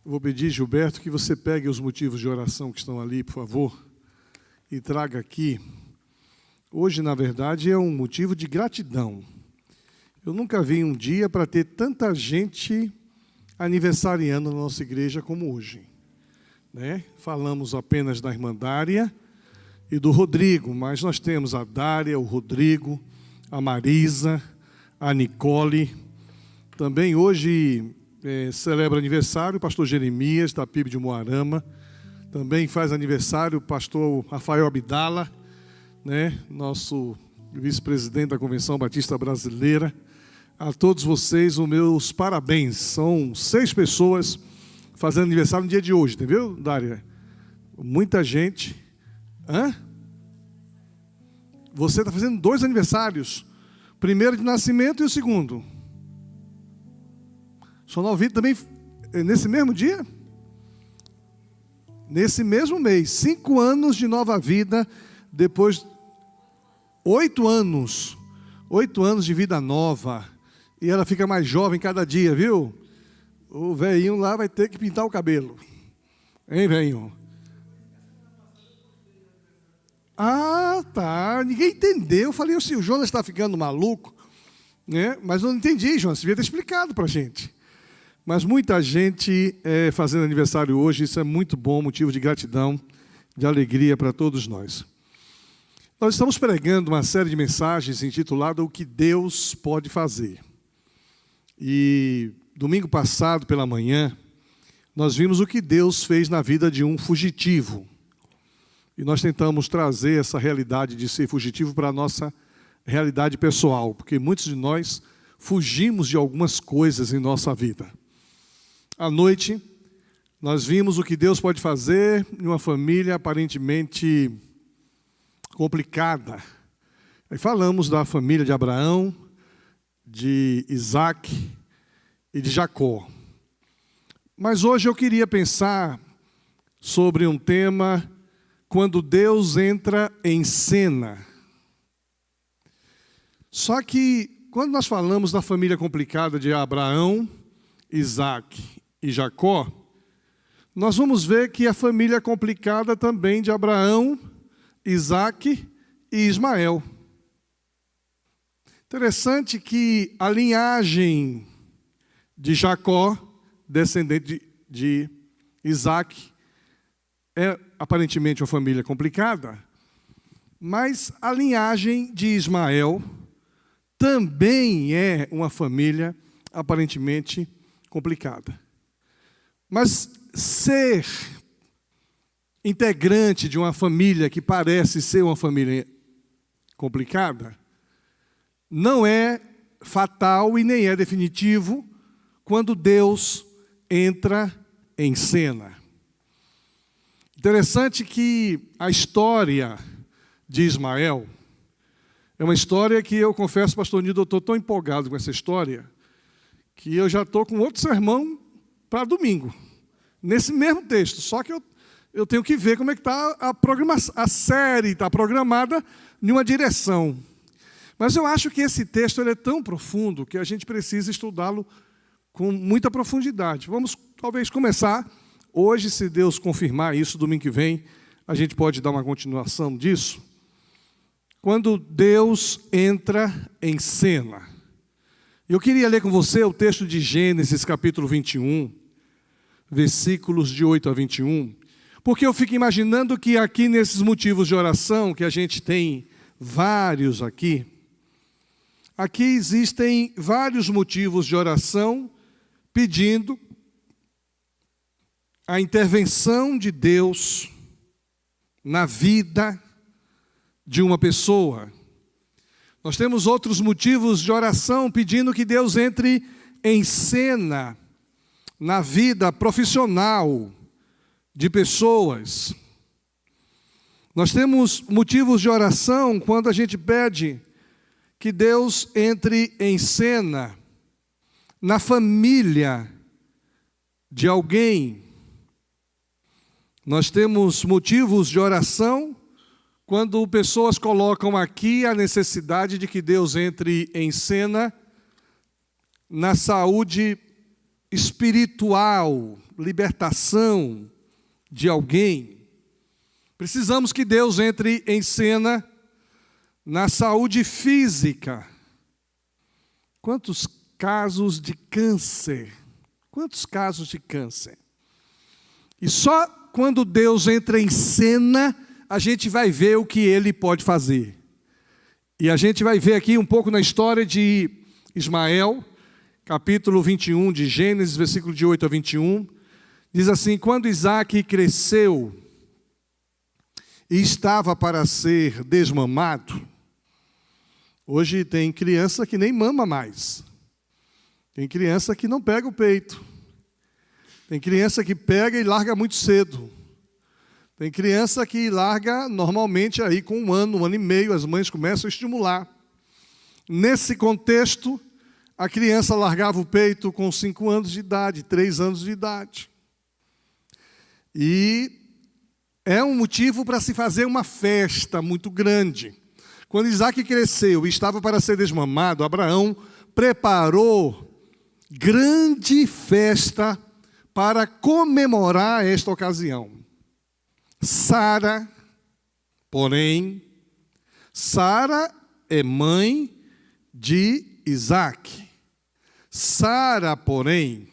Vou pedir, Gilberto, que você pegue os motivos de oração que estão ali, por favor, e traga aqui. Hoje, na verdade, é um motivo de gratidão. Eu nunca vi um dia para ter tanta gente aniversariando na nossa igreja como hoje, né? Falamos apenas da irmã Dária e do Rodrigo, mas nós temos a Dária, o Rodrigo, a Marisa, a Nicole. Também hoje celebra aniversário o pastor Jeremias, da PIB de Moarama. Também faz aniversário o pastor Rafael Abdala, né? Nosso vice-presidente da Convenção Batista Brasileira. A todos vocês, os meus parabéns. São 6 pessoas fazendo aniversário no dia de hoje, entendeu, Dária? Muita gente. Hã? Você está fazendo 2 aniversários. O primeiro de nascimento e o segundo. Sonovido também, nesse mesmo dia? Nesse mesmo mês. 5 anos de nova vida, depois 8 anos. 8 anos de vida nova. E ela fica mais jovem cada dia, viu? O velhinho lá vai ter que pintar o cabelo. Hein, velhinho? Ah, tá. Ninguém entendeu. Eu falei assim, o Jonas está ficando maluco, né? Mas eu não entendi, Jonas. Você devia ter explicado para a gente. Mas muita gente fazendo aniversário hoje, isso é muito bom, motivo de gratidão, de alegria para todos nós. Nós estamos pregando uma série de mensagens intitulada O que Deus pode fazer. E domingo passado, pela manhã, nós vimos o que Deus fez na vida de um fugitivo. E nós tentamos trazer essa realidade de ser fugitivo para a nossa realidade pessoal, porque muitos de nós fugimos de algumas coisas em nossa vida. À noite, nós vimos o que Deus pode fazer em uma família aparentemente complicada. Aí falamos da família de Abraão, de Isaac e de Jacó. Mas hoje eu queria pensar sobre um tema, quando Deus entra em cena. Só que, quando nós falamos da família complicada de Abraão, Isaac e Jacó, nós vamos ver que a família complicada também de Abraão, Isaac e Ismael. Interessante que a linhagem de Jacó, descendente de Isaac, é aparentemente uma família complicada, mas a linhagem de Ismael também é uma família aparentemente complicada. Mas ser integrante de uma família que parece ser uma família complicada não é fatal e nem é definitivo quando Deus entra em cena. Interessante que a história de Ismael é uma história que eu confesso, pastor Nildo, eu estou tão empolgado com essa história que eu já estou com outro sermão para domingo, nesse mesmo texto, só que eu tenho que ver como é que está a série, está programada em uma direção. Mas eu acho que esse texto ele é tão profundo que a gente precisa estudá-lo com muita profundidade. Vamos talvez começar hoje, se Deus confirmar isso, domingo que vem, a gente pode dar uma continuação disso. Quando Deus entra em cena. Eu queria ler com você o texto de Gênesis, capítulo 21, versículos de 8 a 21, porque eu fico imaginando que aqui nesses motivos de oração, que a gente tem vários aqui existem vários motivos de oração pedindo a intervenção de Deus na vida de uma pessoa. Nós temos outros motivos de oração pedindo que Deus entre em cena na vida profissional de pessoas. Nós temos motivos de oração quando a gente pede que Deus entre em cena na família de alguém. Nós temos motivos de oração quando pessoas colocam aqui a necessidade de que Deus entre em cena na saúde espiritual, libertação de alguém, precisamos que Deus entre em cena na saúde física. Quantos casos de câncer? Quantos casos de câncer? E só quando Deus entra em cena, a gente vai ver o que Ele pode fazer. E a gente vai ver aqui um pouco na história de Ismael, capítulo 21 de Gênesis, versículo de 8 a 21. Diz assim: quando Isaque cresceu e estava para ser desmamado. Hoje tem criança que nem mama mais. Tem criança que não pega o peito. Tem criança que pega e larga muito cedo. Tem criança que larga normalmente aí com 1 ano e meio, as mães começam a estimular. Nesse contexto, a criança largava o peito com 5 anos de idade, 3 anos de idade. E é um motivo para se fazer uma festa muito grande. Quando Isaque cresceu e estava para ser desmamado, Abraão preparou grande festa para comemorar esta ocasião. Sara, porém, Sara é mãe de Isaque. Sara, porém,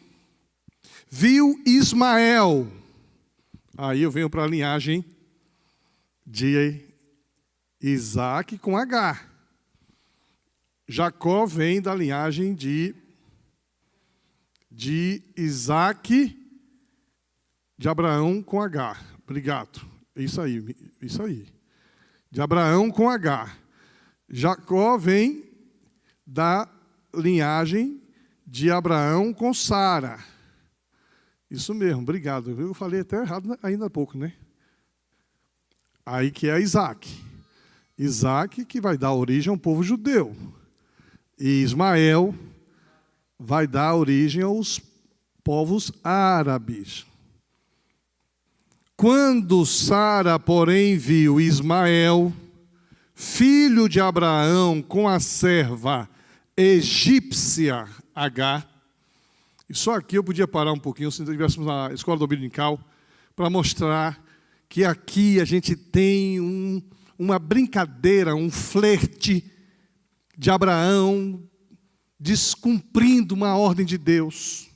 viu Ismael. Aí eu venho para a linhagem de Isaque com Agar. Jacó vem da linhagem de Isaque, de Abraão com Agar. Obrigado. Isso aí. De Abraão com Agar. Jacó vem da linhagem de Abraão com Sara. Isso mesmo, obrigado. Eu falei até errado ainda há pouco, né? Aí que é Isaque. Isaque que vai dar origem ao povo judeu. E Ismael vai dar origem aos povos árabes. Quando Sara, porém, viu Ismael, filho de Abraão, com a serva egípcia Agar, e só aqui eu podia parar um pouquinho, se estivéssemos na escola dominical, para mostrar que aqui a gente tem uma brincadeira, um flerte de Abraão descumprindo uma ordem de Deus.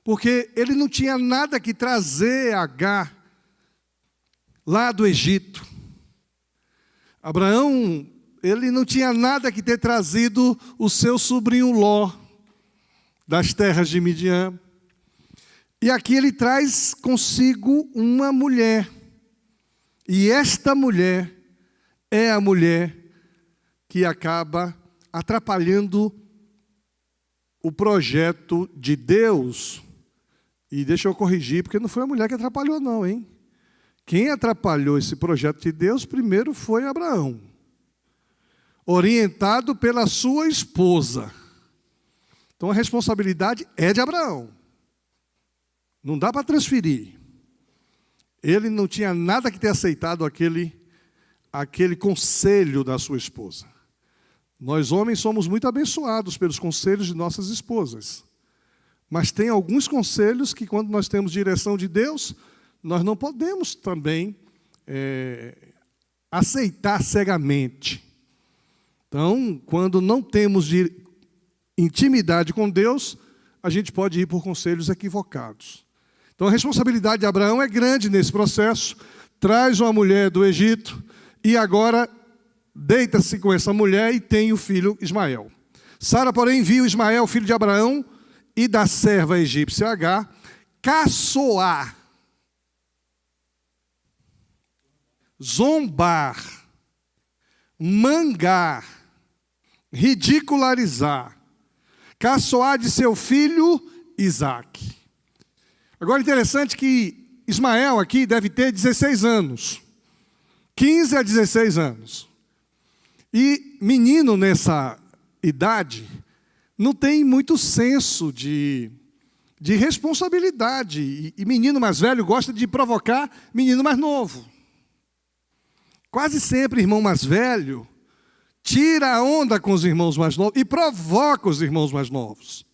Porque ele não tinha nada que trazer a Agar lá do Egito. Abraão, ele não tinha nada que ter trazido o seu sobrinho Ló das terras de Midian. E aqui ele traz consigo uma mulher. E esta mulher é a mulher que acaba atrapalhando o projeto de Deus. E deixa eu corrigir, porque não foi a mulher que atrapalhou não, hein? Quem atrapalhou esse projeto de Deus primeiro foi Abraão, orientado pela sua esposa. Então a responsabilidade é de Abraão. Não dá para transferir. Ele não tinha nada que ter aceitado aquele conselho da sua esposa. Nós homens somos muito abençoados pelos conselhos de nossas esposas. Mas tem alguns conselhos que, quando nós temos direção de Deus, nós não podemos também aceitar cegamente. Então, quando não temos intimidade com Deus, a gente pode ir por conselhos equivocados. Então, a responsabilidade de Abraão é grande nesse processo. Traz uma mulher do Egito e agora deita-se com essa mulher e tem o filho Ismael. Sara, porém, viu Ismael, filho de Abraão, e da serva egípcia Agar, caçoar, zombar, mangar, ridicularizar, caçoar de seu filho Isaque. Agora, interessante que Ismael aqui deve ter 16 anos, 15 a 16 anos. E menino nessa idade não tem muito senso de responsabilidade. E menino mais velho gosta de provocar menino mais novo. Quase sempre irmão mais velho tira a onda com os irmãos mais novos e provoca os irmãos mais novos.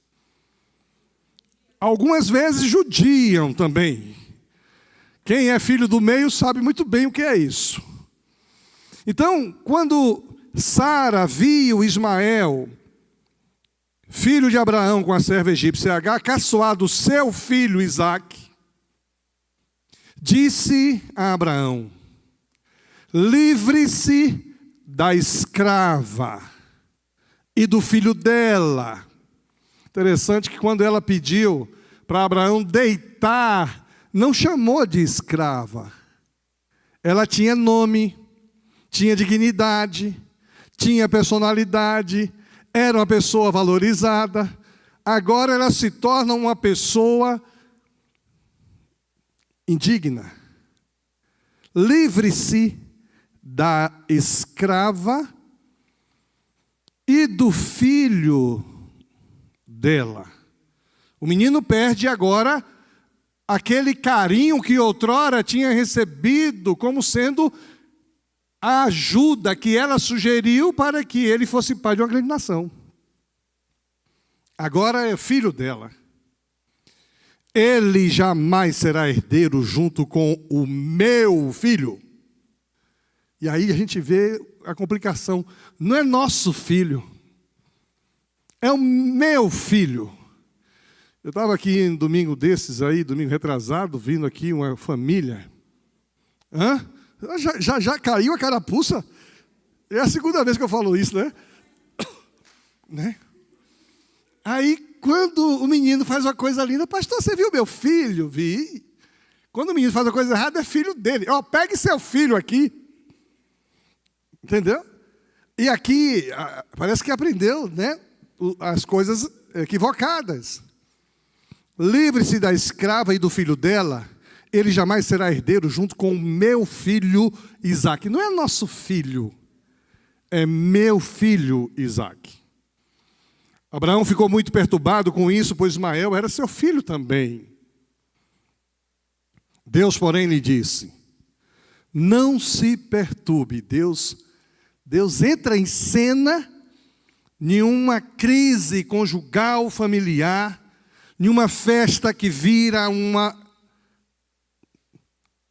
algumas vezes judiam também. Quem é filho do meio sabe muito bem o que é isso. Então, quando Sara viu Ismael, filho de Abraão com a serva egípcia Agar, caçoar do seu filho Isaque, disse a Abraão: livre-se da escrava e do filho dela. Interessante que quando ela pediu para Abraão deitar, não chamou de escrava. Ela tinha nome, tinha dignidade, tinha personalidade, era uma pessoa valorizada. Agora ela se torna uma pessoa indigna. Livre-se da escrava e do filho dela. O menino perde agora aquele carinho que outrora tinha recebido como sendo a ajuda que ela sugeriu para que ele fosse pai de uma grande nação. Agora é filho dela. Ele jamais será herdeiro junto com o meu filho. E aí a gente vê a complicação. Não é nosso filho, é o meu filho. Eu estava aqui em domingo desses aí, domingo retrasado, vindo aqui uma família. Já caiu a carapuça? É a segunda vez que eu falo isso, né? Aí, quando o menino faz uma coisa linda, pastor, você viu meu filho? Vi. Quando o menino faz uma coisa errada, é filho dele. Pegue seu filho aqui. Entendeu? E aqui, parece que aprendeu, né? As coisas equivocadas. Livre-se da escrava e do filho dela, ele jamais será herdeiro junto com o meu filho Isaque. Não é nosso filho, é meu filho Isaque. Abraão ficou muito perturbado com isso, pois Ismael era seu filho também. Deus, porém, lhe disse: não se perturbe. Deus entra em cena em uma crise conjugal, familiar, em uma festa que vira uma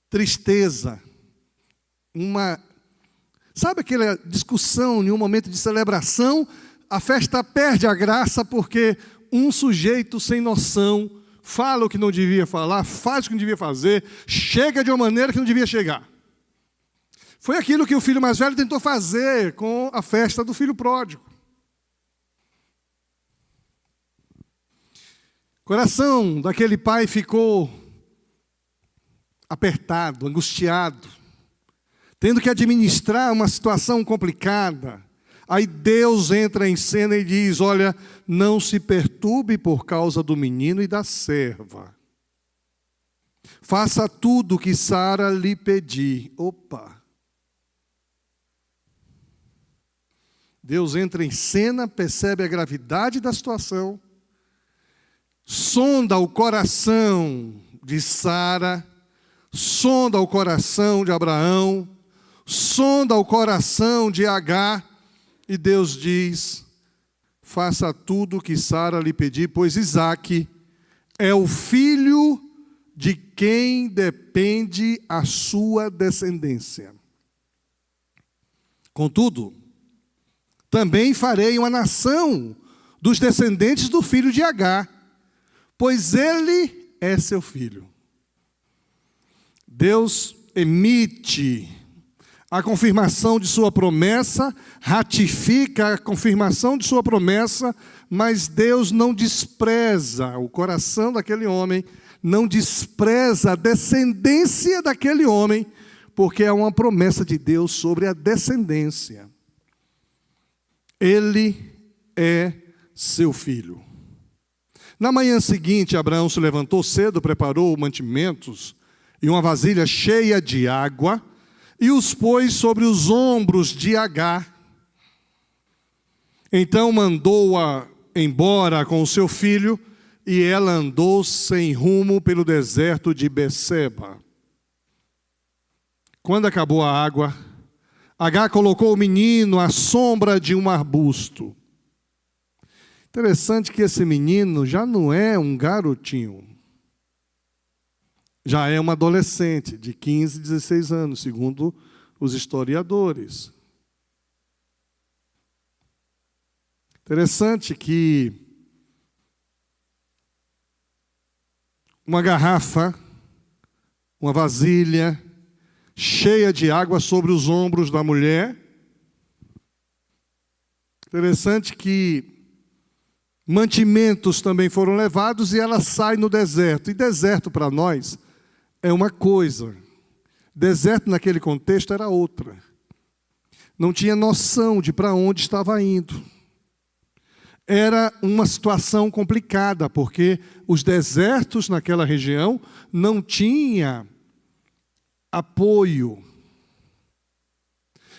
tristeza, sabe aquela discussão em um momento de celebração? A festa perde a graça porque um sujeito sem noção fala o que não devia falar, faz o que não devia fazer, chega de uma maneira que não devia chegar. Foi aquilo que o filho mais velho tentou fazer com a festa do filho pródigo. O coração daquele pai ficou apertado, angustiado, tendo que administrar uma situação complicada. Aí Deus entra em cena e diz: olha, não se perturbe por causa do menino e da serva. Faça tudo o que Sara lhe pedir. Opa! Deus entra em cena, percebe a gravidade da situação, sonda o coração de Sara, sonda o coração de Abraão, sonda o coração de Agar, e Deus diz: faça tudo o que Sara lhe pedir, pois Isaque é o filho de quem depende a sua descendência. Contudo, também farei uma nação dos descendentes do filho de Agar, pois ele é seu filho. Deus emite a confirmação de sua promessa, ratifica a confirmação de sua promessa, mas Deus não despreza o coração daquele homem, não despreza a descendência daquele homem, porque é uma promessa de Deus sobre a descendência. Ele é seu filho. Na manhã seguinte, Abraão se levantou cedo, preparou mantimentos e uma vasilha cheia de água, e os pôs sobre os ombros de Agar. Então mandou-a embora com o seu filho, e ela andou sem rumo pelo deserto de Beceba. Quando acabou a água, Agar colocou o menino à sombra de um arbusto. Interessante que esse menino já não é um garotinho. Já é um adolescente de 15, 16 anos, segundo os historiadores. Interessante que uma garrafa, uma vasilha cheia de água sobre os ombros da mulher. Interessante que mantimentos também foram levados e ela sai no deserto. E deserto para nós é uma coisa. Deserto naquele contexto era outra. Não tinha noção de para onde estava indo. Era uma situação complicada, porque os desertos naquela região não tinha apoio.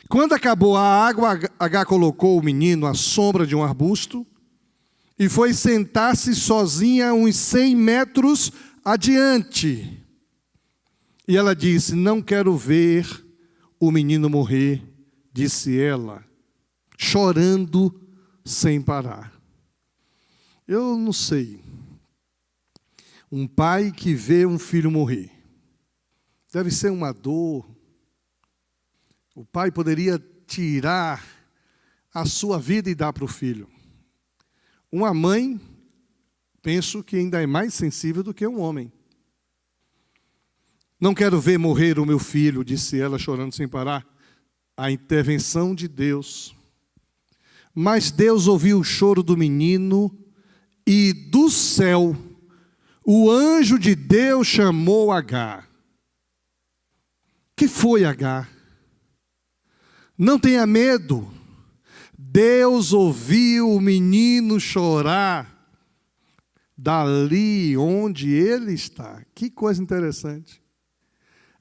Quando acabou a água, Agar colocou o menino à sombra de um arbusto e foi sentar-se sozinha uns 100 metros adiante. E ela disse: não quero ver o menino morrer, disse ela, chorando sem parar. Eu não sei. Um pai que vê um filho morrer. Deve ser uma dor. O pai poderia tirar a sua vida e dar para o filho. Uma mãe, penso que ainda é mais sensível do que um homem. Não quero ver morrer o meu filho, disse ela, chorando sem parar. A intervenção de Deus. Mas Deus ouviu o choro do menino e do céu o anjo de Deus chamou Agar. Que foi, Agar? Não tenha medo. Deus ouviu o menino chorar dali onde ele está. Que coisa interessante.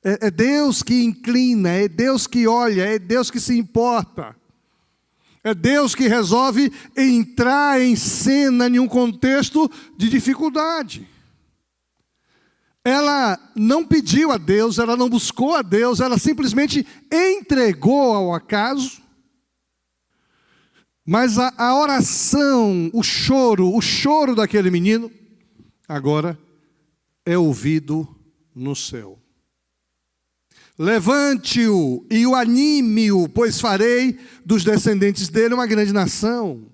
É Deus que inclina, é Deus que olha, é Deus que se importa. É Deus que resolve entrar em cena em um contexto de dificuldade. Ela não pediu a Deus, ela não buscou a Deus, ela simplesmente entregou ao acaso. Mas a oração, o choro daquele menino, agora é ouvido no céu. Levante-o e o anime-o, pois farei dos descendentes dele uma grande nação.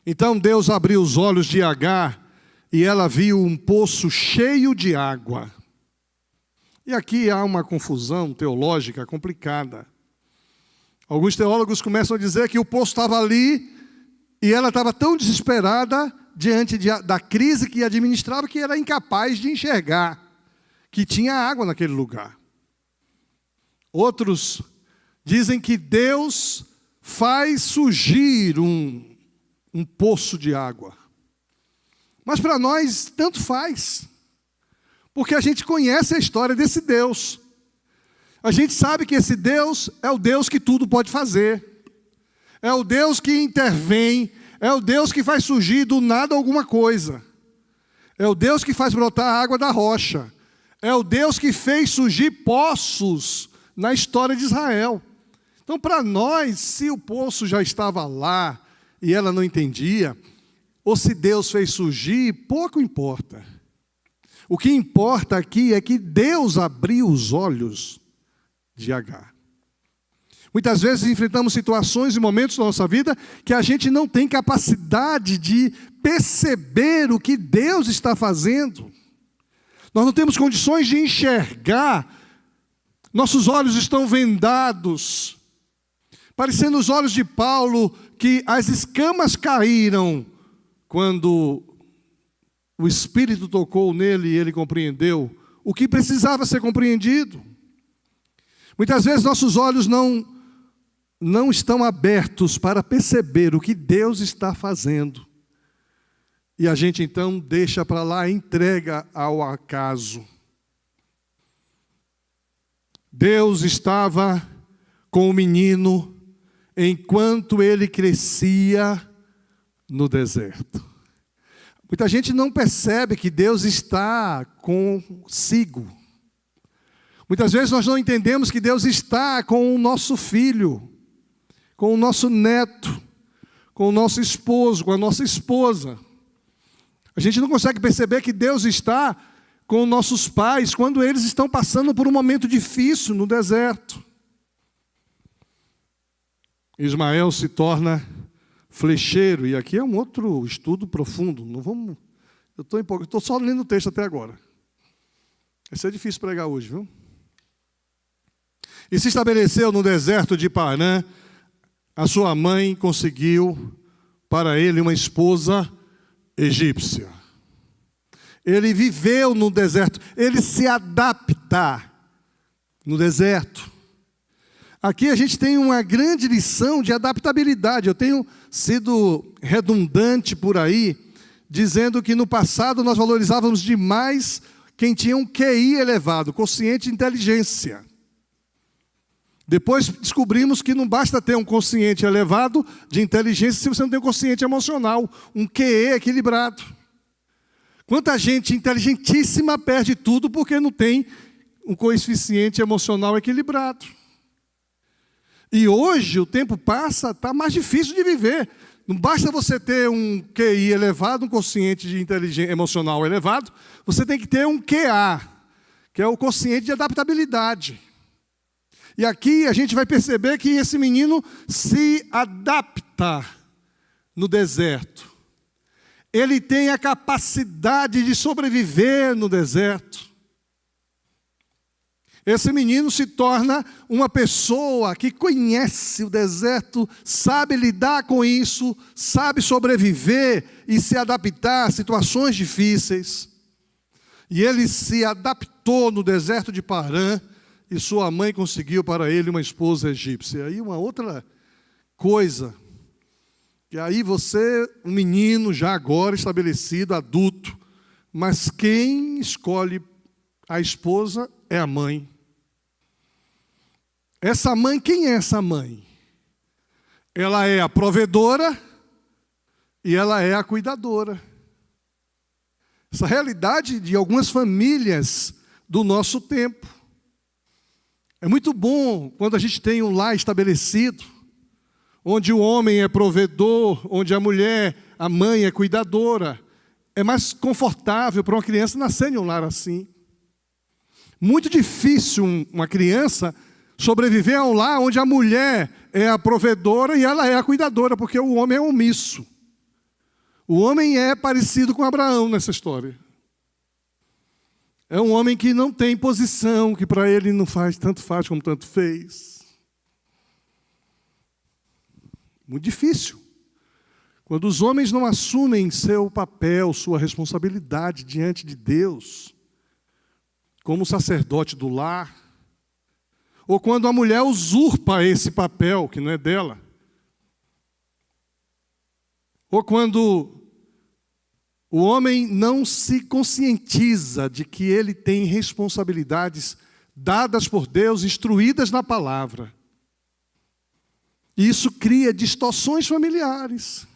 Então Deus abriu os olhos de Agar e ela viu um poço cheio de água. E aqui há uma confusão teológica complicada. Alguns teólogos começam a dizer que o poço estava ali e ela estava tão desesperada diante da crise que administrava que era incapaz de enxergar que tinha água naquele lugar. Outros dizem que Deus faz surgir um poço de água. Mas para nós, tanto faz. Porque a gente conhece a história desse Deus. A gente sabe que esse Deus é o Deus que tudo pode fazer. É o Deus que intervém. É o Deus que faz surgir do nada alguma coisa. É o Deus que faz brotar a água da rocha. É o Deus que fez surgir poços na história de Israel. Então, para nós, se o poço já estava lá e ela não entendia, ou se Deus fez surgir, pouco importa. O que importa aqui é que Deus abriu os olhos de Agar. Muitas vezes enfrentamos situações e momentos da nossa vida que a gente não tem capacidade de perceber o que Deus está fazendo. Nós não temos condições de enxergar. Nossos olhos estão vendados, parecendo os olhos de Paulo, que as escamas caíram quando o Espírito tocou nele e ele compreendeu o que precisava ser compreendido. Muitas vezes nossos olhos não estão abertos para perceber o que Deus está fazendo. E a gente então deixa para lá, entrega ao acaso. Deus estava com o menino enquanto ele crescia no deserto. Muita gente não percebe que Deus está consigo. Muitas vezes nós não entendemos que Deus está com o nosso filho, com o nosso neto, com o nosso esposo, com a nossa esposa. A gente não consegue perceber que Deus está com nossos pais quando eles estão passando por um momento difícil no deserto. Ismael se torna flecheiro, e aqui é um outro estudo profundo. Não vamos, eu estou só lendo o texto até agora. Vai ser difícil pregar hoje, viu? E se estabeleceu no deserto de Parã. A sua mãe conseguiu para ele uma esposa egípcia. Ele viveu no deserto, ele se adapta no deserto. Aqui a gente tem uma grande lição de adaptabilidade. Eu tenho sido redundante por aí, dizendo que no passado nós valorizávamos demais quem tinha um QI elevado, quociente de inteligência. Depois descobrimos que não basta ter um quociente elevado de inteligência se você não tem um quociente emocional, um QE equilibrado. Quanta gente inteligentíssima perde tudo porque não tem um coeficiente emocional equilibrado. E hoje o tempo passa, está mais difícil de viver. Não basta você ter um QI elevado, um quociente de inteligência emocional elevado, você tem que ter um QA, que é o quociente de adaptabilidade. E aqui a gente vai perceber que esse menino se adapta no deserto. Ele tem a capacidade de sobreviver no deserto. Esse menino se torna uma pessoa que conhece o deserto, sabe lidar com isso, sabe sobreviver e se adaptar a situações difíceis. E ele se adaptou no deserto de Parã, e sua mãe conseguiu para ele uma esposa egípcia. Aí uma outra coisa, que aí você, um menino já agora estabelecido, adulto, mas quem escolhe a esposa é a mãe. Essa mãe, quem é essa mãe? Ela é a provedora e ela é a cuidadora. Essa realidade de algumas famílias do nosso tempo. É muito bom quando a gente tem um lar estabelecido, onde o homem é provedor, onde a mulher, a mãe é cuidadora. É mais confortável para uma criança nascer em um lar assim. Muito difícil uma criança sobreviver a um lar onde a mulher é a provedora e ela é a cuidadora, porque o homem é omisso. O homem é parecido com Abraão nessa história. É um homem que não tem posição, que para ele não faz, tanto faz como tanto fez. Muito difícil. Quando os homens não assumem seu papel, sua responsabilidade diante de Deus, como sacerdote do lar, ou quando a mulher usurpa esse papel, que não é dela, ou quando o homem não se conscientiza de que ele tem responsabilidades dadas por Deus, instruídas na palavra. E isso cria distorções familiares.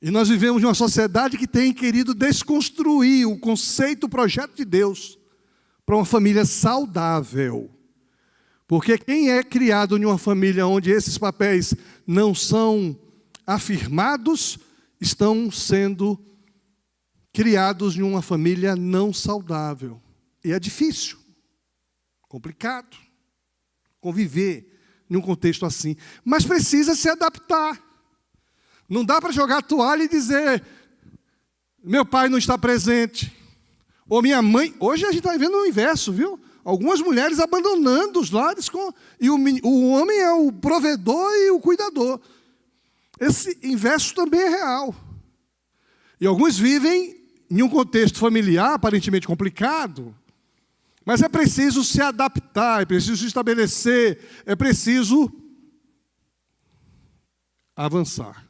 E nós vivemos em uma sociedade que tem querido desconstruir o conceito, o projeto de Deus para uma família saudável. Porque quem é criado em uma família onde esses papéis não são afirmados, estão sendo criados em uma família não saudável. E é difícil, complicado, conviver em um contexto assim. Mas precisa se adaptar. Não dá para jogar a toalha e dizer, meu pai não está presente, ou minha mãe. Hoje a gente está vendo o inverso, viu? Algumas mulheres abandonando os lares, e o homem é o provedor e o cuidador. Esse inverso também é real. E alguns vivem em um contexto familiar aparentemente complicado, mas é preciso se adaptar, é preciso se estabelecer, é preciso avançar.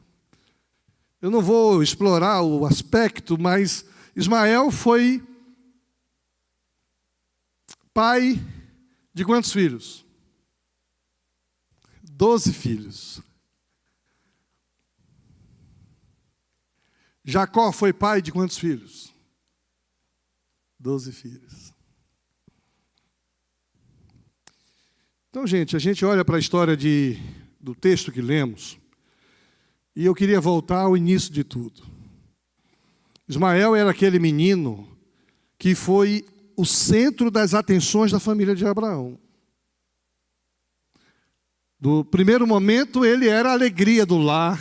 Eu não vou explorar o aspecto, mas Ismael foi pai de quantos filhos? 12 filhos. Jacó foi pai de quantos filhos? 12 filhos. Então, gente, a gente olha para a história do texto que lemos, E eu queria voltar ao início de tudo. Ismael era aquele menino que foi o centro das atenções da família de Abraão. Do primeiro momento, ele era a alegria do lar,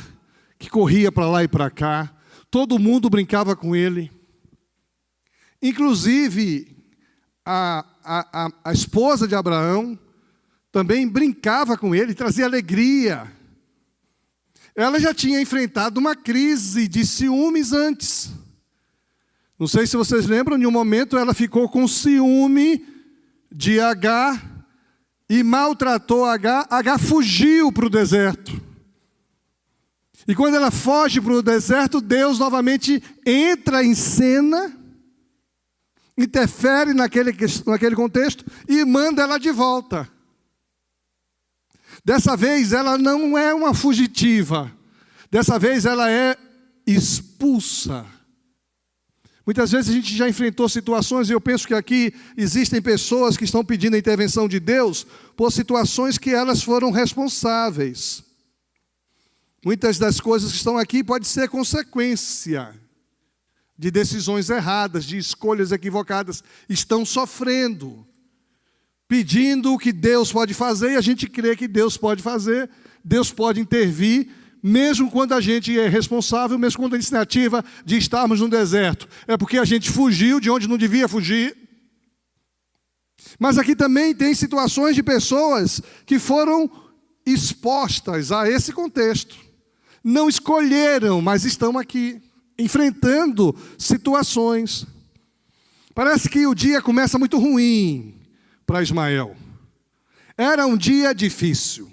que corria para lá e para cá. Todo mundo brincava com ele. Inclusive, a esposa de Abraão também brincava com ele, trazia alegria. Ela já tinha enfrentado uma crise de ciúmes antes. Não sei se vocês lembram, em um momento ela ficou com ciúme de Agar e maltratou Agar. Agar fugiu para o deserto. E quando ela foge para o deserto, Deus novamente entra em cena, interfere naquele contexto e manda ela de volta. Dessa vez ela não é uma fugitiva, dessa vez ela é expulsa. Muitas vezes a gente já enfrentou situações, e eu penso que aqui existem pessoas que estão pedindo a intervenção de Deus por situações que elas foram responsáveis. Muitas das coisas que estão aqui podem ser consequência de decisões erradas, de escolhas equivocadas. Estão sofrendo, pedindo o que Deus pode fazer, e a gente crê que Deus pode fazer, Deus pode intervir, mesmo quando a gente é responsável, mesmo quando a iniciativa de estarmos no deserto é porque a gente fugiu de onde não devia fugir. Mas aqui também tem situações de pessoas que foram expostas a esse contexto. Não escolheram, mas estão aqui, enfrentando situações. Parece que o dia começa muito ruim para Ismael. Era um dia difícil.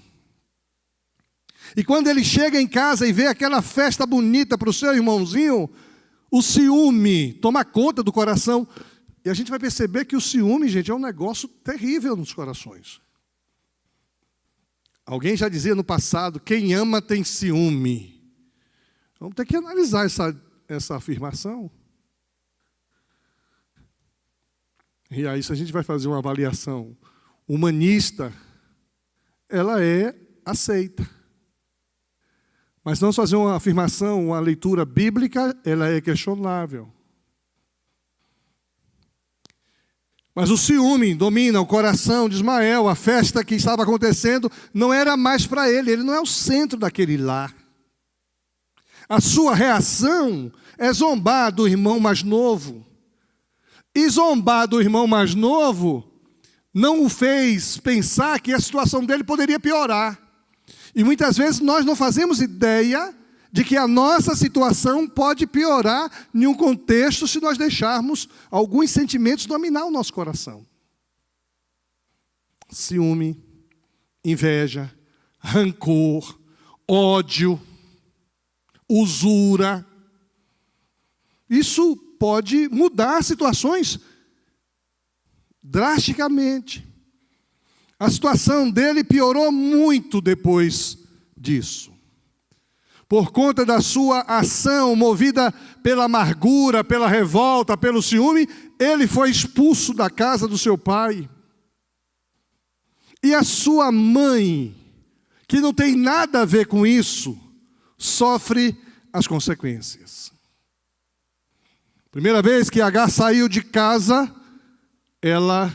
E quando ele chega em casa e vê aquela festa bonita para o seu irmãozinho, o ciúme toma conta do coração. E a gente vai perceber que o ciúme, gente, é um negócio terrível nos corações. Alguém já dizia no passado, quem ama tem ciúme. Vamos ter que analisar essa afirmação. E aí, se a gente vai fazer uma avaliação humanista, ela é aceita. Mas não fazer uma afirmação, uma leitura bíblica, ela é questionável. Mas o ciúme domina o coração de Ismael. A festa que estava acontecendo não era mais para ele. Ele não é o centro daquele lar. A sua reação é zombar do irmão mais novo. E zombar do irmão mais novo não o fez pensar que a situação dele poderia piorar. E muitas vezes nós não fazemos ideia de que a nossa situação pode piorar em um contexto se nós deixarmos alguns sentimentos dominar o nosso coração. Ciúme, inveja, rancor, ódio, usura. Isso pode mudar situações drasticamente. A situação dele piorou muito depois disso. Por conta da sua ação movida pela amargura, pela revolta, pelo ciúme, ele foi expulso da casa do seu pai. E a sua mãe, que não tem nada a ver com isso, sofre as consequências. Primeira vez que Agar saiu de casa, ela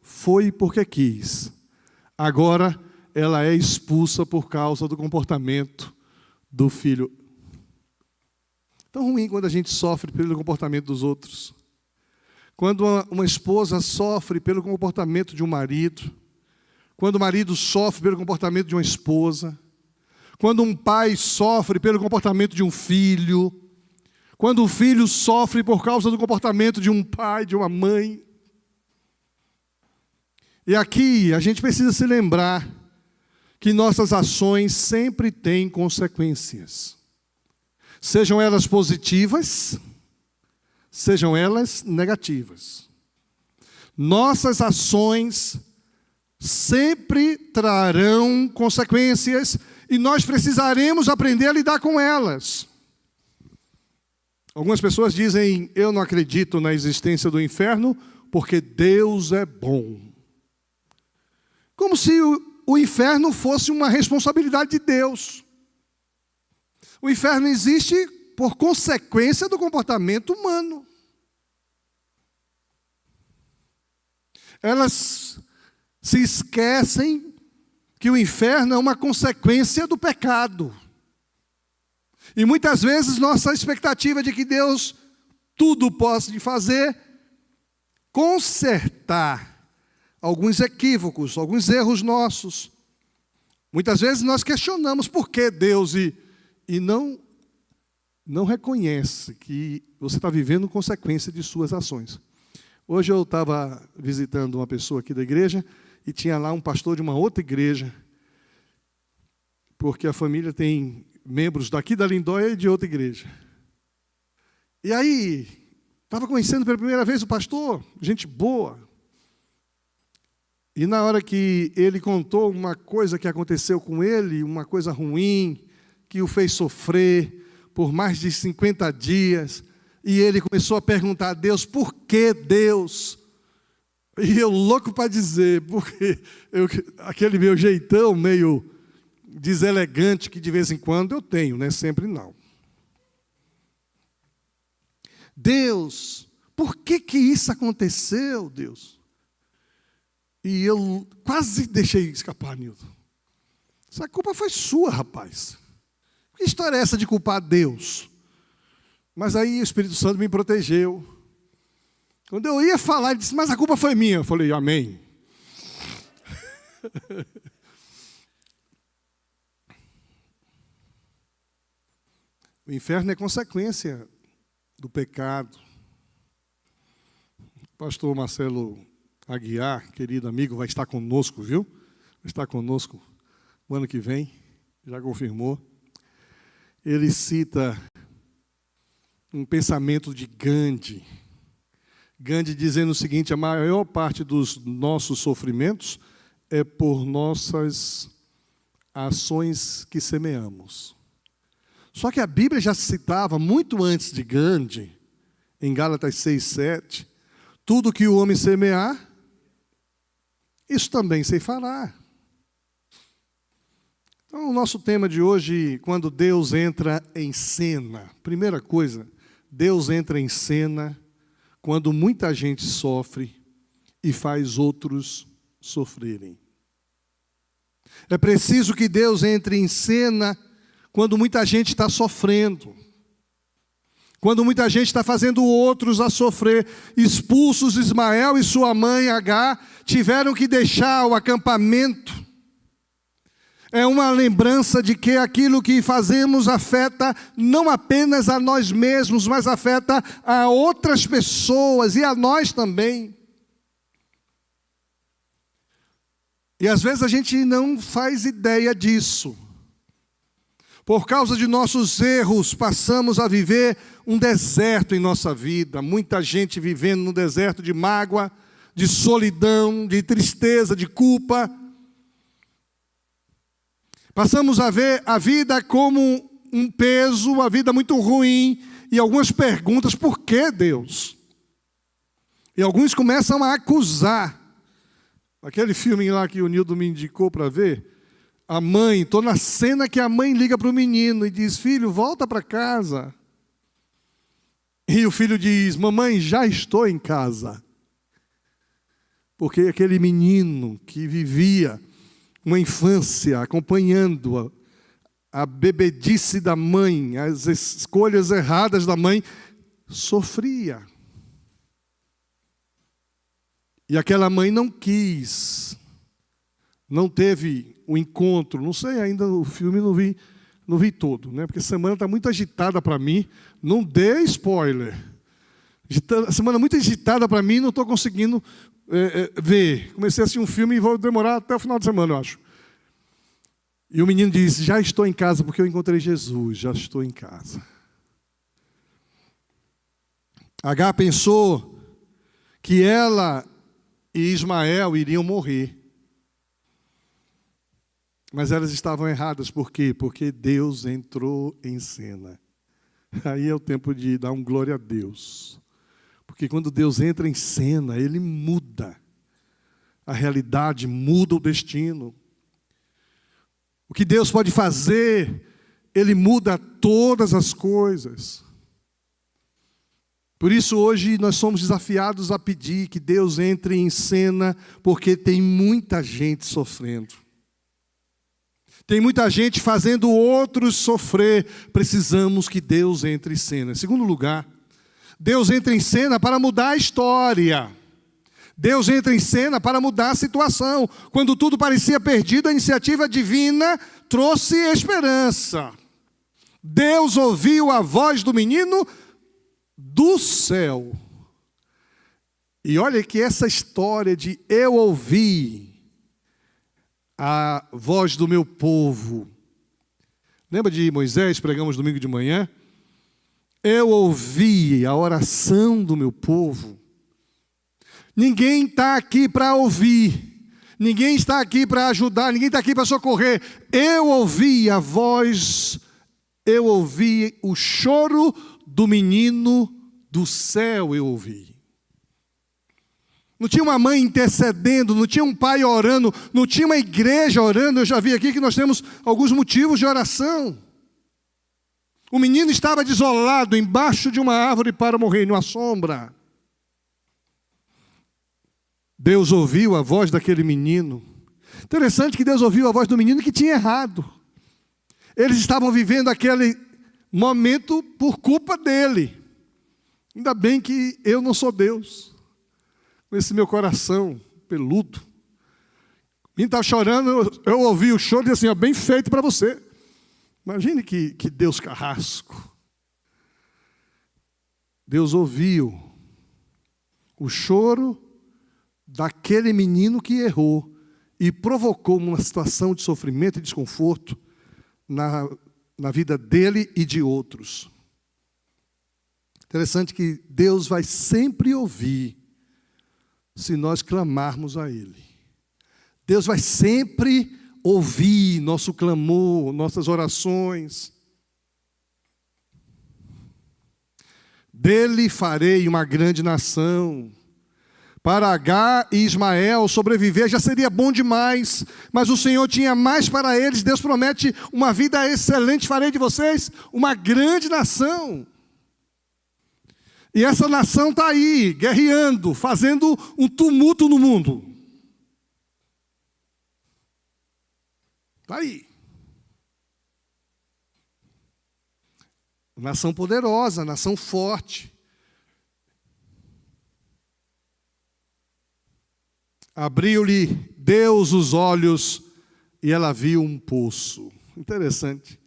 foi porque quis. Agora, ela é expulsa por causa do comportamento do filho. Tão ruim quando a gente sofre pelo comportamento dos outros. Quando uma esposa sofre pelo comportamento de um marido. Quando o marido sofre pelo comportamento de uma esposa. Quando um pai sofre pelo comportamento de um filho. Quando o filho sofre por causa do comportamento de um pai, de uma mãe. E aqui a gente precisa se lembrar que nossas ações sempre têm consequências. Sejam elas positivas, sejam elas negativas. Nossas ações sempre trarão consequências e nós precisaremos aprender a lidar com elas. Algumas pessoas dizem, eu não acredito na existência do inferno porque Deus é bom. Como se o inferno fosse uma responsabilidade de Deus. O inferno existe por consequência do comportamento humano. Elas se esquecem que o inferno é uma consequência do pecado. E muitas vezes nossa expectativa de que Deus tudo possa fazer, consertar alguns equívocos, alguns erros nossos. Muitas vezes nós questionamos por que Deus e não reconhece que você está vivendo consequência de suas ações. Hoje eu estava visitando uma pessoa aqui da igreja e tinha lá um pastor de uma outra igreja, porque a família tem membros daqui da Lindóia e de outra igreja. E aí, estava conhecendo pela primeira vez o pastor, gente boa. E na hora que ele contou uma coisa que aconteceu com ele, uma coisa ruim, que o fez sofrer por mais de 50 dias, e ele começou a perguntar a Deus, por que Deus? E eu louco para dizer, porque aquele meu jeitão meio deselegante que de vez em quando eu tenho, né? Sempre não. Deus, por que isso aconteceu, Deus? E eu quase deixei escapar, Nilton. Essa culpa foi sua, rapaz. Que história é essa de culpar Deus? Mas aí o Espírito Santo me protegeu. Quando eu ia falar, ele disse, mas a culpa foi minha. Eu falei, amém. O inferno é consequência do pecado. O pastor Marcelo Aguiar, querido amigo, vai estar conosco, viu? Vai estar conosco o ano que vem, já confirmou. Ele cita um pensamento de Gandhi. Gandhi dizendo o seguinte, a maior parte dos nossos sofrimentos é por nossas ações que semeamos. Só que a Bíblia já citava, muito antes de Gandhi, em Gálatas 6:7, tudo que o homem semear, isso também se fará. Então, o nosso tema de hoje, quando Deus entra em cena. Primeira coisa, Deus entra em cena quando muita gente sofre e faz outros sofrerem. É preciso que Deus entre em cena quando muita gente está sofrendo. Quando muita gente está fazendo outros a sofrer. Expulsos, Ismael e sua mãe Agar tiveram que deixar o acampamento. É uma lembrança de que aquilo que fazemos afeta não apenas a nós mesmos, mas afeta a outras pessoas e a nós também. E às vezes a gente não faz ideia disso. Por causa de nossos erros, passamos a viver um deserto em nossa vida. Muita gente vivendo no deserto de mágoa, de solidão, de tristeza, de culpa. Passamos a ver a vida como um peso, uma vida muito ruim. E algumas perguntas, por que Deus? E alguns começam a acusar. Aquele filme lá que o Nildo me indicou para ver, a mãe, estou na cena que a mãe liga para o menino e diz, filho, volta para casa. E o filho diz, mamãe, já estou em casa. Porque aquele menino que vivia uma infância acompanhando a bebedice da mãe, as escolhas erradas da mãe, sofria. E aquela mãe não quis, não teve o encontro, não sei ainda, o filme não vi todo, né? Porque a semana está muito agitada para mim, não dê spoiler. A semana muito agitada para mim, não estou conseguindo ver. Comecei a assistir um filme e vou demorar até o final de semana, eu acho. E o menino diz, já estou em casa porque eu encontrei Jesus, já estou em casa. Agar pensou que ela e Ismael iriam morrer. Mas elas estavam erradas, por quê? Porque Deus entrou em cena. Aí é o tempo de dar um glória a Deus. Porque quando Deus entra em cena, Ele muda a realidade, muda o destino. O que Deus pode fazer, Ele muda todas as coisas. Por isso hoje nós somos desafiados a pedir que Deus entre em cena, porque tem muita gente sofrendo. Tem muita gente fazendo outros sofrer. Precisamos que Deus entre em cena. Em segundo lugar, Deus entra em cena para mudar a história. Deus entra em cena para mudar a situação. Quando tudo parecia perdido, a iniciativa divina trouxe esperança. Deus ouviu a voz do menino do céu. E olha que essa história de eu ouvi a voz do meu povo. Lembra de Moisés, pregamos domingo de manhã? Eu ouvi a oração do meu povo. Ninguém está aqui para ouvir. Ninguém está aqui para ajudar. Ninguém está aqui para socorrer. Eu ouvi a voz, eu ouvi o choro do menino do céu, eu ouvi. Não tinha uma mãe intercedendo, não tinha um pai orando, não tinha uma igreja orando. Eu já vi aqui que nós temos alguns motivos de oração. O menino estava desolado embaixo de uma árvore para morrer, numa sombra. Deus ouviu a voz daquele menino. Interessante que Deus ouviu a voz do menino que tinha errado. Eles estavam vivendo aquele momento por culpa dele. Ainda bem que eu não sou Deus. Com esse meu coração peludo. O menino estava chorando, eu ouvi o choro e disse assim, ó, bem feito para você. Imagine que Deus carrasco. Deus ouviu o choro daquele menino que errou e provocou uma situação de sofrimento e desconforto na vida dele e de outros. Interessante que Deus vai sempre ouvir se nós clamarmos a Ele. Deus vai sempre ouvir nosso clamor, nossas orações. Dele farei uma grande nação. Para Agar e Ismael sobreviver já seria bom demais, mas o Senhor tinha mais para eles. Deus promete uma vida excelente, farei de vocês uma grande nação. E essa nação está aí, guerreando, fazendo um tumulto no mundo. Está aí. Nação poderosa, nação forte. Abriu-lhe Deus os olhos e ela viu um poço. Interessante.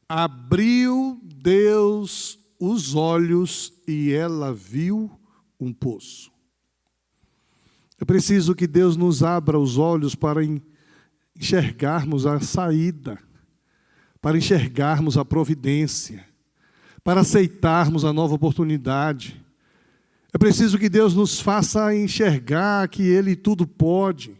Abriu Deus os olhos e ela viu um poço. É preciso que Deus nos abra os olhos para enxergarmos a saída, para enxergarmos a providência, para aceitarmos a nova oportunidade. É preciso que Deus nos faça enxergar que Ele tudo pode,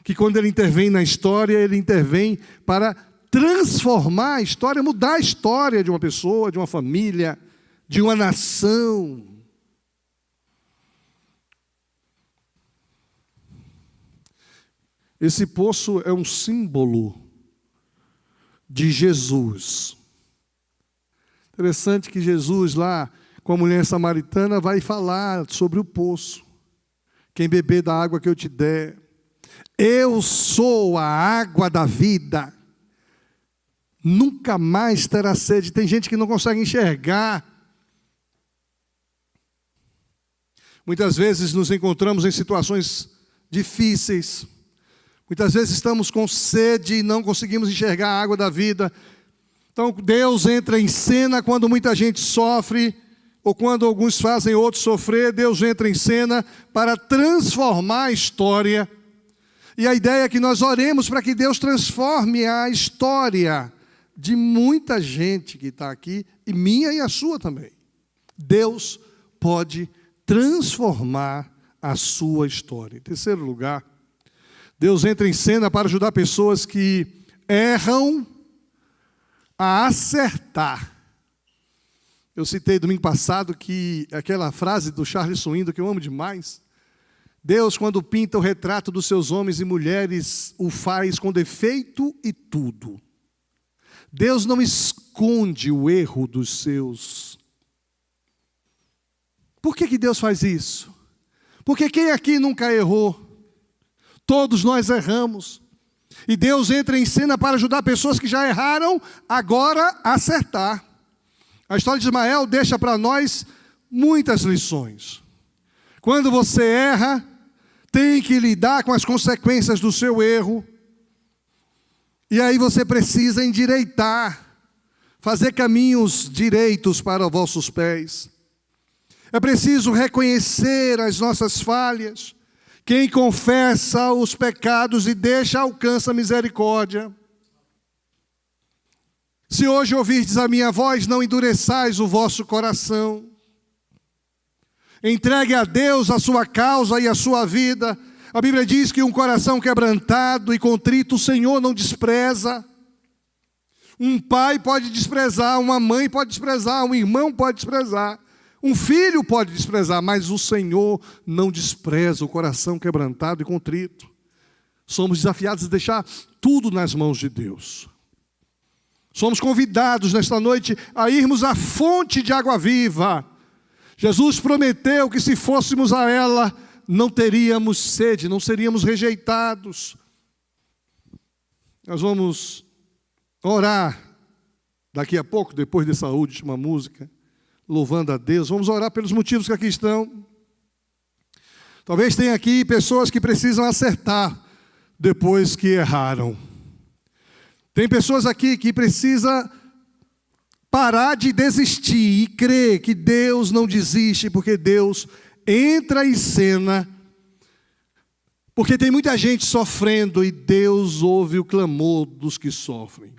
que quando Ele intervém na história, Ele intervém para transformar a história, mudar a história de uma pessoa, de uma família, de uma nação. Esse poço é um símbolo de Jesus. Interessante que Jesus lá, com a mulher samaritana, vai falar sobre o poço. Quem beber da água que eu te der, eu sou a água da vida, nunca mais terá sede. Tem gente que não consegue enxergar. Muitas vezes nos encontramos em situações difíceis. Muitas vezes estamos com sede e não conseguimos enxergar a água da vida. Então Deus entra em cena quando muita gente sofre, ou quando alguns fazem outros sofrer. Deus entra em cena para transformar a história. E a ideia é que nós oremos para que Deus transforme a história de muita gente que está aqui, e minha e a sua também. Deus pode transformar a sua história. Em terceiro lugar, Deus entra em cena para ajudar pessoas que erram a acertar. Eu citei domingo passado que aquela frase do Charles Swindoll, que eu amo demais. Deus, quando pinta o retrato dos seus homens e mulheres, o faz com defeito e tudo. Deus não esconde o erro dos seus. Por que Deus faz isso? Porque quem aqui nunca errou? Todos nós erramos. E Deus entra em cena para ajudar pessoas que já erraram, agora a acertar. A história de Ismael deixa para nós muitas lições. Quando você erra, tem que lidar com as consequências do seu erro. E aí você precisa endireitar, fazer caminhos direitos para os vossos pés. É preciso reconhecer as nossas falhas. Quem confessa os pecados e deixa, alcança a misericórdia. Se hoje ouvirdes a minha voz, não endureçais o vosso coração. Entregue a Deus a sua causa e a sua vida. A Bíblia diz que um coração quebrantado e contrito o Senhor não despreza. Um pai pode desprezar, uma mãe pode desprezar, um irmão pode desprezar, um filho pode desprezar, mas o Senhor não despreza o coração quebrantado e contrito. Somos desafiados a deixar tudo nas mãos de Deus. Somos convidados nesta noite a irmos à fonte de água viva. Jesus prometeu que se fôssemos a ela, não teríamos sede, não seríamos rejeitados. Nós vamos orar daqui a pouco, depois dessa última música, louvando a Deus. Vamos orar pelos motivos que aqui estão. Talvez tenha aqui pessoas que precisam acertar depois que erraram. Tem pessoas aqui que precisam parar de desistir e crer que Deus não desiste, porque Deus entra em cena, porque tem muita gente sofrendo e Deus ouve o clamor dos que sofrem.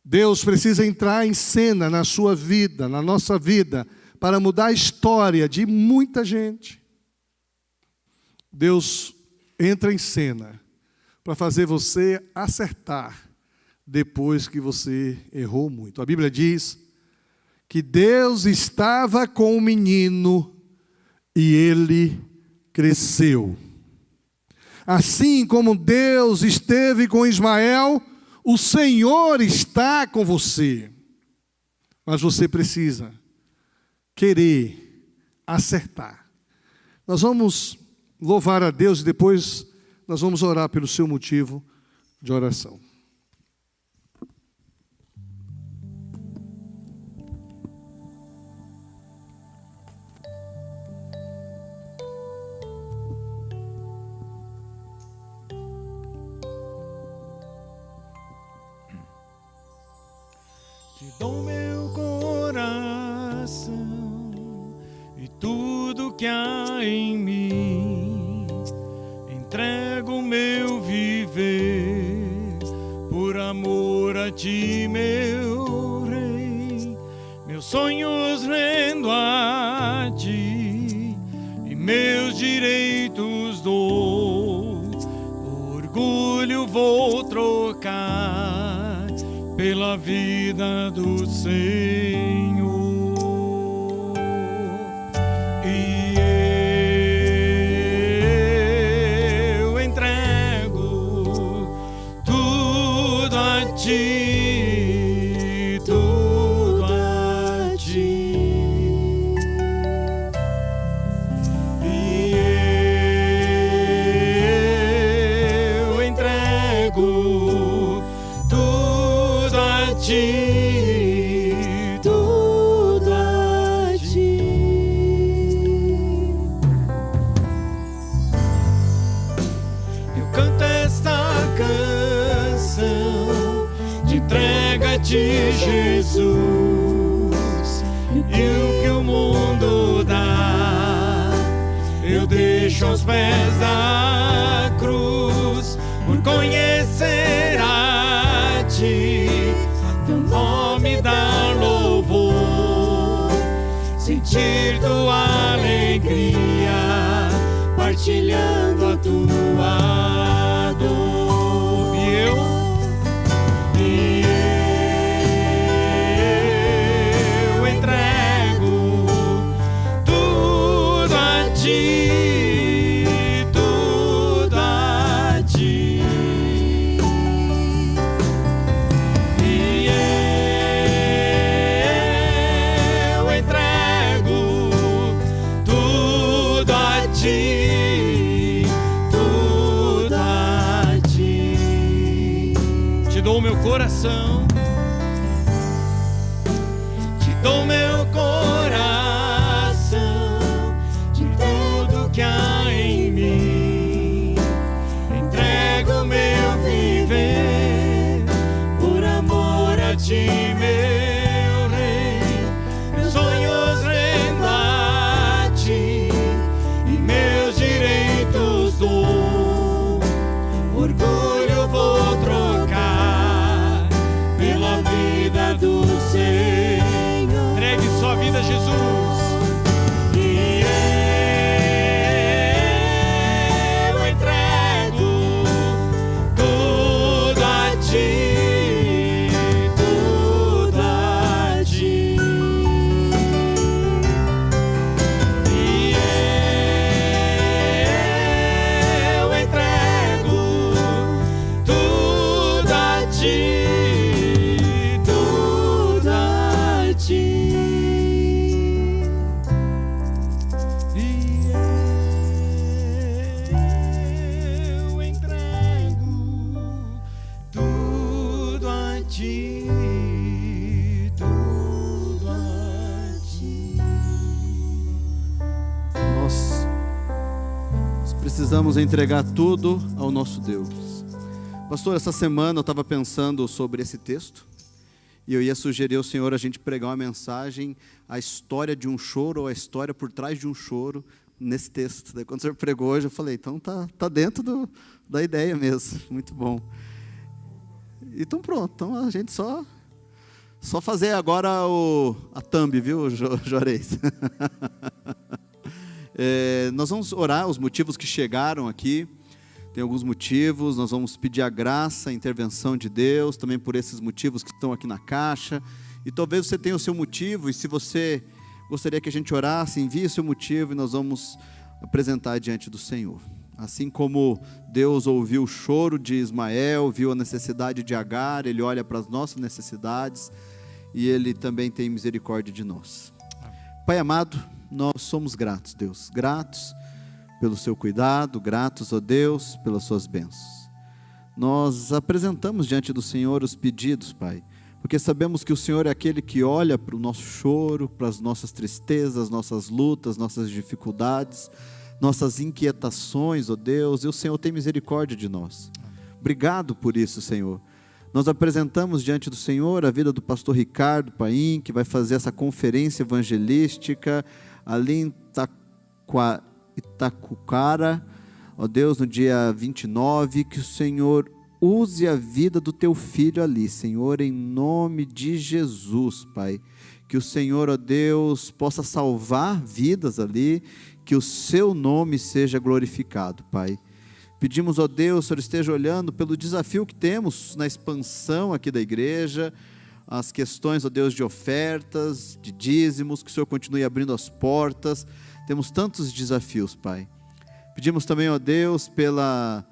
Deus precisa entrar em cena na sua vida, na nossa vida, para mudar a história de muita gente. Deus entra em cena para fazer você acertar depois que você errou muito. A Bíblia diz que Deus estava com o menino e ele cresceu. Assim como Deus esteve com Ismael, o Senhor está com você. Mas você precisa querer acertar. Nós vamos louvar a Deus e depois nós vamos orar pelo seu motivo de oração. Te dou meu coração e tudo que há em mim, entrego meu viver por amor a ti, meu Rei. Meus sonhos rendo a ti e meus direitos dou, orgulho vou trocar pela vida do Senhor. E eu entrego tudo a ti, tudo a ti. E eu entrego tudo a ti, tudo a ti. Eu canto esta canção de entrega a ti, Jesus, e o que o mundo dá eu deixo aos pés da cruz, por conhecer a ti, teu nome dar louvor, sentir tua alegria, partilhando a tua dor. E eu entrego tudo a ti, tudo a ti. ti, tudo a ti. Te dou meu coração, te dou meu coração, de tudo que há em mim. Entrego meu viver, por amor a ti, meu rei. Meus sonhos rendo a ti, e meus direitos dou. Orgulho vou trocar pela vida do Senhor. Entregue sua vida a Jesus. E eu entrego tudo a ti, tudo a ti. E eu entrego tudo a ti, tudo a ti. E eu entrego tudo a ti, tudo a ti. Nós precisamos entregar tudo ao nosso Deus. Pastor, essa semana eu estava pensando sobre esse texto e eu ia sugerir ao Senhor a gente pregar uma mensagem, a história de um choro ou a história por trás de um choro nesse texto. Daí quando o Senhor pregou hoje eu falei, então tá dentro da ideia mesmo, muito bom. Então pronto, então a gente só fazer agora a thumb, viu, Juarez? Nós vamos orar os motivos que chegaram aqui. Tem alguns motivos, nós vamos pedir a graça, a intervenção de Deus, também por esses motivos que estão aqui na caixa. E talvez você tenha o seu motivo, e se você gostaria que a gente orasse, envie o seu motivo e nós vamos apresentar diante do Senhor. Assim como Deus ouviu o choro de Ismael, viu a necessidade de Agar, Ele olha para as nossas necessidades e Ele também tem misericórdia de nós. Pai amado, nós somos gratos, Deus, gratos pelo seu cuidado, gratos, ó Deus, pelas suas bênçãos. Nós apresentamos diante do Senhor os pedidos, Pai, porque sabemos que o Senhor é aquele que olha para o nosso choro, para as nossas tristezas, nossas lutas, nossas dificuldades, nossas inquietações, ó Deus, e o Senhor tem misericórdia de nós. Obrigado por isso, Senhor. Nós apresentamos diante do Senhor a vida do pastor Ricardo Paim, que vai fazer essa conferência evangelística ali em Itacucara, ó Deus, no dia 29, que o Senhor use a vida do teu filho ali, Senhor, em nome de Jesus, Pai. Que o Senhor, ó Deus, possa salvar vidas ali, que o seu nome seja glorificado, Pai. Pedimos, ó Deus, o Senhor esteja olhando pelo desafio que temos na expansão aqui da igreja, as questões, ó Deus, de ofertas, de dízimos, que o Senhor continue abrindo as portas. Temos tantos desafios, Pai. Pedimos também, ó Deus, pela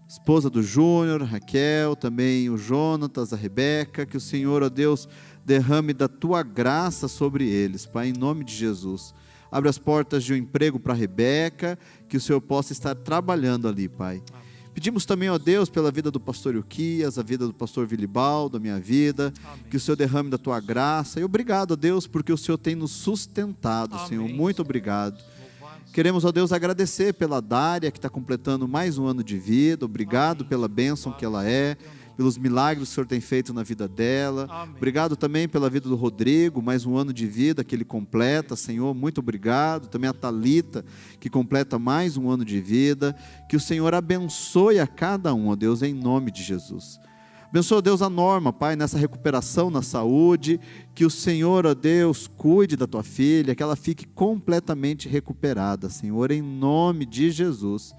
esposa do Júnior, Raquel, também o Jonatas, a Rebeca, que o Senhor, ó Deus, derrame da tua graça sobre eles, Pai, em nome de Jesus. Abre as portas de um emprego para a Rebeca, que o Senhor possa estar trabalhando ali, Pai. Amém. Pedimos também, ó Deus, pela vida do pastor Ilquias, a vida do pastor Vilibaldo, a minha vida. Amém. Que o Senhor derrame da tua graça. E obrigado, ó Deus, porque o Senhor tem nos sustentado, Amém. Senhor. Muito obrigado. Queremos, ó Deus, agradecer pela Dária, que está completando mais um ano de vida. Obrigado Amém. Pela bênção Amém. Que ela é, pelos milagres que o Senhor tem feito na vida dela. Amém. Obrigado também pela vida do Rodrigo, mais um ano de vida que ele completa, Senhor, muito obrigado. Também a Thalita, que completa mais um ano de vida. Que o Senhor abençoe a cada um, ó Deus, em nome de Jesus. Abençoa, Deus, a Norma, Pai, nessa recuperação na saúde. Que o Senhor, ó Deus, cuide da tua filha, que ela fique completamente recuperada, Senhor, em nome de Jesus.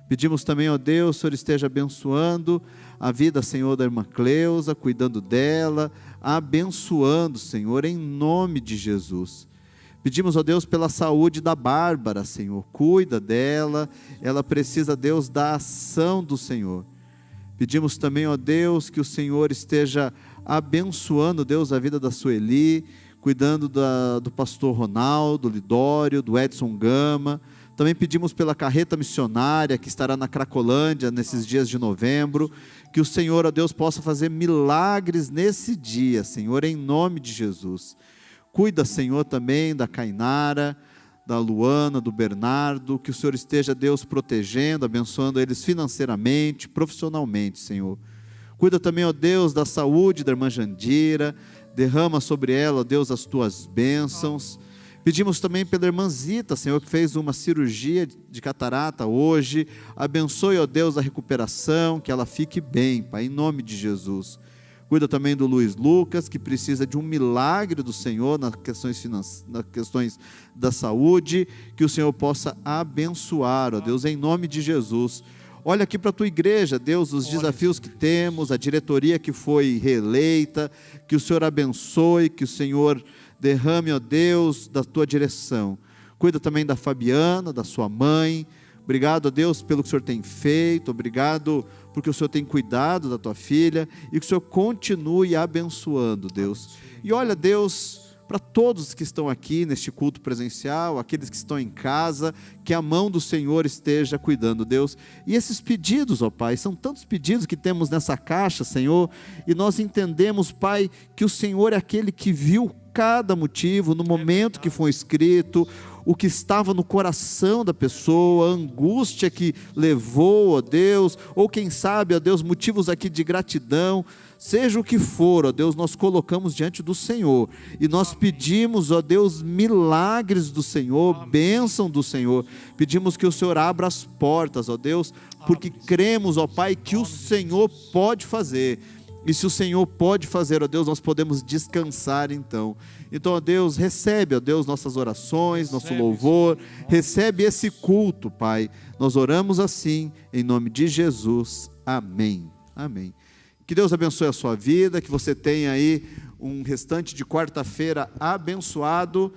Pedimos também, ó Deus, o Senhor esteja abençoando a vida, Senhor, da irmã Cleusa, cuidando dela, abençoando, Senhor, em nome de Jesus. Pedimos, ó Deus, pela saúde da Bárbara, Senhor, cuida dela, ela precisa, Deus, da ação do Senhor. Pedimos também, ó Deus, que o Senhor esteja abençoando, Deus, a vida da Sueli, cuidando do pastor Ronaldo, Lidório, do Edson Gama, Também pedimos pela carreta missionária que estará na Cracolândia nesses dias de novembro, que o Senhor, ó Deus, possa fazer milagres nesse dia, Senhor, em nome de Jesus. Cuida, Senhor, também da Cainara, da Luana, do Bernardo, que o Senhor esteja, Deus, protegendo, abençoando eles financeiramente, profissionalmente, Senhor. Cuida também, ó Deus, da saúde da irmã Jandira, derrama sobre ela, ó Deus, as tuas bênçãos. Pedimos também pela irmã Zita, Senhor, que fez uma cirurgia de catarata hoje. Abençoe, ó Deus, a recuperação, que ela fique bem, Pai, em nome de Jesus. Cuida também do Luiz Lucas, que precisa de um milagre do Senhor nas questões da saúde, que o Senhor possa abençoar, ó Deus, em nome de Jesus. Olha aqui para a tua igreja, Deus, os desafios que temos, a diretoria que foi reeleita, que o Senhor abençoe, que o Senhor derrame, ó Deus, da tua direção. Cuida também da Fabiana, da sua mãe. Obrigado, ó Deus, pelo que o Senhor tem feito. Obrigado porque o Senhor tem cuidado da tua filha e que o Senhor continue abençoando, Deus. E olha, Deus, para todos que estão aqui neste culto presencial, aqueles que estão em casa, que a mão do Senhor esteja cuidando, Deus. E esses pedidos, ó Pai, são tantos pedidos que temos nessa caixa, Senhor, e nós entendemos, Pai, que o Senhor é aquele que viu cada motivo, no momento que foi escrito, o que estava no coração da pessoa, a angústia que levou, ó Deus, ou quem sabe, ó Deus, motivos aqui de gratidão, seja o que for, ó Deus, nós colocamos diante do Senhor, e nós pedimos, ó Deus, milagres do Senhor, bênção do Senhor, pedimos que o Senhor abra as portas, ó Deus, porque cremos, ó Pai, que o Senhor pode fazer. E se o Senhor pode fazer, ó Deus, nós podemos descansar então. Então, ó Deus, recebe, ó Deus, nossas orações, nosso louvor, recebe esse culto, Pai. Nós oramos assim, em nome de Jesus. Amém. Amém. Que Deus abençoe a sua vida, que você tenha aí um restante de quarta-feira abençoado.